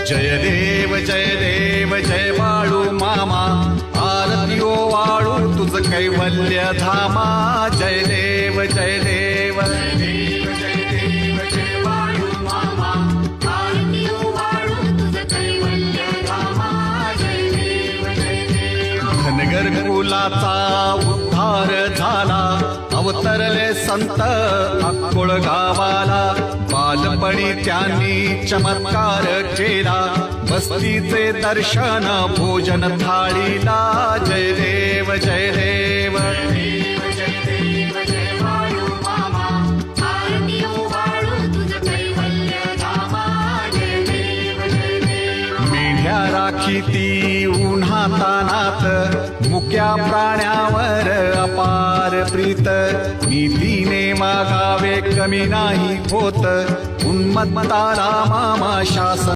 जय देव जय बाळू मामा, आरती ओ वाळू तुझ कैवल्य धामा. जय देव जय देव जय बाळू मामा, आरती ओ वाळू तुझ कैवल्य धामा. जय देव जय देव. धनगर कुलाचा उद्धार झाला, अवतरले संत अक्कोळ गावाला. बालपणी त्यांनी चमत्कार केला, बस्तीचे दर्शन भोजन थाळीला. जय देव जय देव जय बाळू मामा, आरती ओ वाळू तुझ कैवल्य धामा. जय देव जय देव. मेढ्या राखी ती उन्हातानात, मुक्या प्राण्यावर अपार प्रीत. नीतीने मागावे कमी नाही होत, उन्मत्ताला मामा शासन